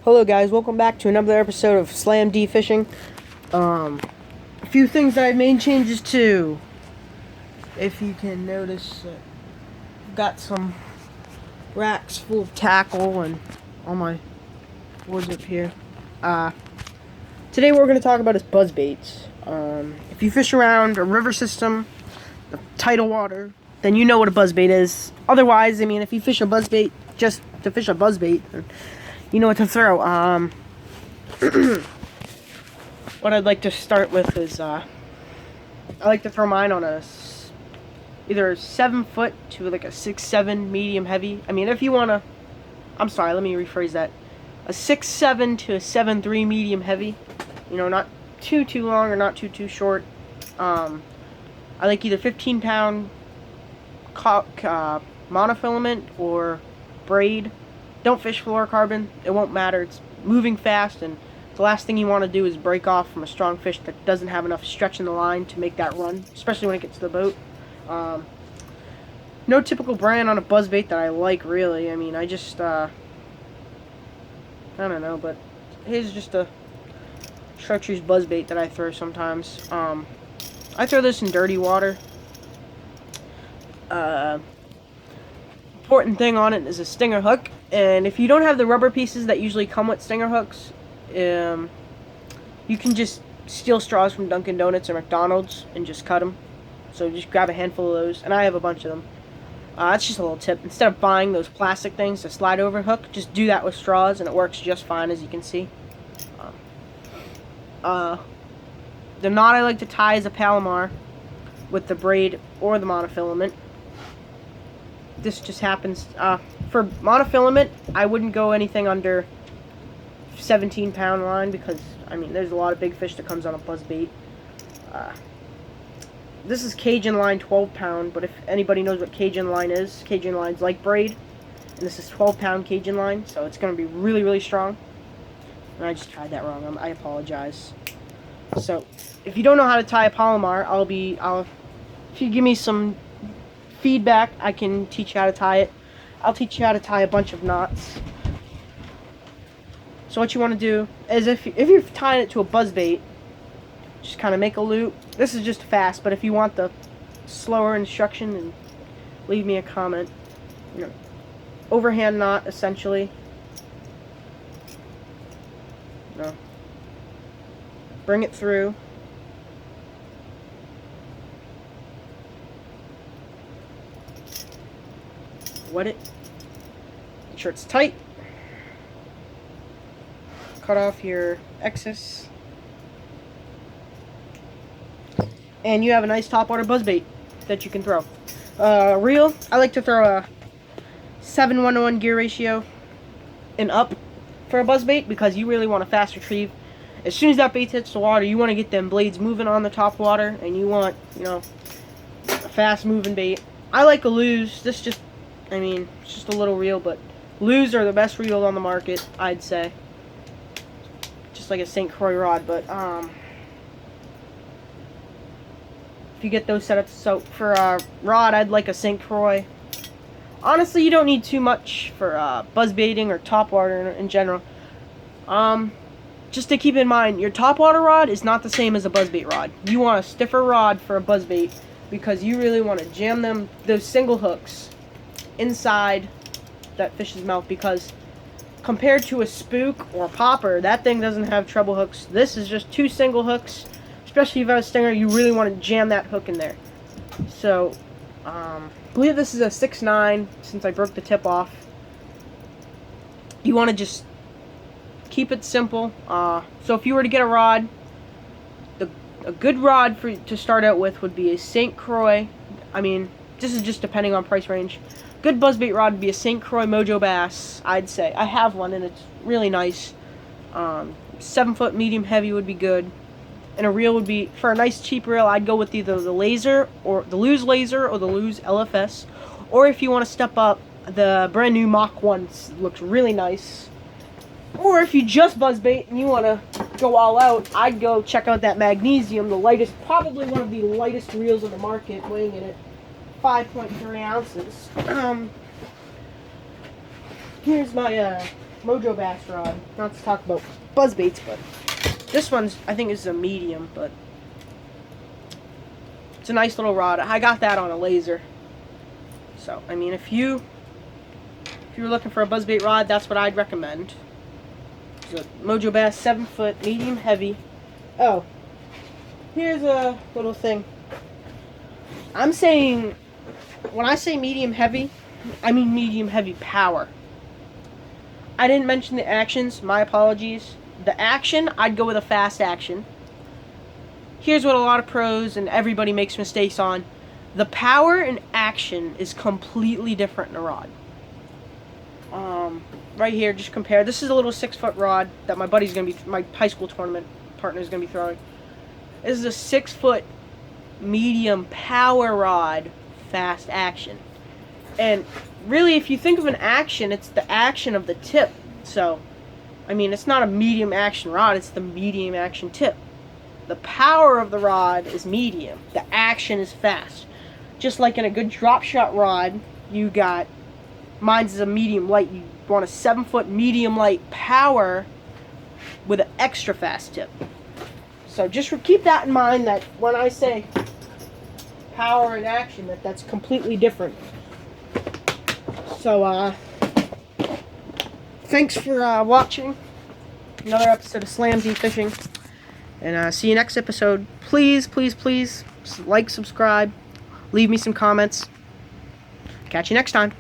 Hello guys, welcome back to another episode of Slam D Fishing. A few things that I've made changes to. If you can notice, I've got some racks full of tackle and all my boards up here. Today what we're going to talk about is buzzbaits. If you fish around a river system, the tidal water, then you know what a buzzbait is. Otherwise, I mean, if you fish a buzzbait just to fish a buzzbait, you know what to throw. What I'd like to start with is, I like to throw mine on either a 7-foot to like a 6-7 medium heavy. I mean, if you want to, I'm sorry, let me rephrase that. A 6-7 to a 7-3 medium heavy. You know, not too long or not too short. I like either 15-pound monofilament or braid. Don't fish fluorocarbon. It won't matter. It's moving fast, and the last thing you want to do is break off from a strong fish that doesn't have enough stretch in the line to make that run, especially when it gets to the boat. No typical brand on a buzzbait that I like, really. I mean, I just, I don't know, but here's just a chartreuse buzzbait that I throw sometimes. I throw this in dirty water. Important thing on it is a stinger hook, and if you don't have the rubber pieces that usually come with stinger hooks, you can just steal straws from Dunkin' Donuts or McDonald's and just cut them. So just grab a handful of those, and I have a bunch of them. That's just a little tip. Instead of buying those plastic things to slide over hook, just do that with straws, and it works just fine, as you can see. The knot I like to tie is a Palomar with the braid or the monofilament. This just happens, for monofilament, I wouldn't go anything under 17-pound line because, I mean, there's a lot of big fish that comes on a buzzbait. This is Cajun line 12-pound, but if anybody knows what Cajun line is, Cajun line's like braid, and this is 12-pound Cajun line, so it's going to be really, really strong. And I just tied that wrong. I apologize. So, if you don't know how to tie a Palomar, if you give me some feedback, I can teach you how to tie it. I'll teach you how to tie a bunch of knots. So what you want to do is, if you're tying it to a buzzbait, just kind of make a loop. This is just fast, but if you want the slower instruction, then leave me a comment. You know, overhand knot, essentially. You know, bring it through. Wet it. Make sure it's tight. Cut off your excess. And you have a nice topwater buzzbait that you can throw. Reel, I like to throw a 7:1 gear ratio and up for a buzzbait because you really want a fast retrieve. As soon as that bait hits the water, you want to get them blades moving on the top water, and you want, you know, a fast moving bait. I like a Lew's. This just, I mean, it's just a little reel, but Lew's are the best reel on the market, I'd say. Just like a St. Croix rod, but if you get those set up, so for a rod, I'd like a St. Croix. Honestly, you don't need too much for buzzbaiting or topwater in general. Just to keep in mind, your topwater rod is not the same as a buzzbait rod. You want a stiffer rod for a buzzbait because you really want to jam those single hooks inside that fish's mouth, because compared to a spook or a popper, that thing doesn't have treble hooks. This is just 2 single hooks. Especially if you have a stinger, you really want to jam that hook in there. So, I believe this is a 6-9 since I broke the tip off. You want to just keep it simple. So if you were to get a rod, a good rod to start out with would be a St. Croix. I mean, this is just depending on price range. Good buzzbait rod would be a St. Croix Mojo Bass, I'd say. I have one, and it's really nice. 7-foot medium heavy would be good. And a reel would be, for a nice cheap reel, I'd go with either the laser, or the Lew's laser, or the Lew's LFS. Or if you want to step up, the brand new Mach 1 looks really nice. Or if you just buzzbait and you want to go all out, I'd go check out that Magnesium, the lightest, probably one of the lightest reels on the market, weighing in at 5.3 ounces. Here's my Mojo Bass rod. Not to talk about buzz baits, but this one's, I think, is a medium, but it's a nice little rod. I got that on a laser. So, I mean, if you're looking for a buzzbait rod, that's what I'd recommend. It's a Mojo Bass 7-foot medium heavy. Oh, here's a little thing. I'm saying, when I say medium heavy, I mean medium heavy power. I didn't mention the actions. My apologies. The action, I'd go with a fast action. Here's what a lot of pros and everybody makes mistakes on. The power and action is completely different in a rod. Right here, just compare. This is a little 6-foot rod that my buddy's going to be, my high school tournament partner is going to be throwing. This is a 6-foot medium power rod, fast action. And really, if you think of an action, it's the action of the tip. So, I mean, it's not a medium action rod, it's the medium action tip. The power of the rod is medium. The action is fast. Just like in a good drop shot rod, you got, mine's is a medium light. You want a 7-foot medium light power with an extra fast tip. So just keep that in mind, that when I say power and action, that's completely different. So, thanks for watching another episode of Slamzy Fishing. And see you next episode. Please, please, please like, subscribe, leave me some comments. Catch you next time.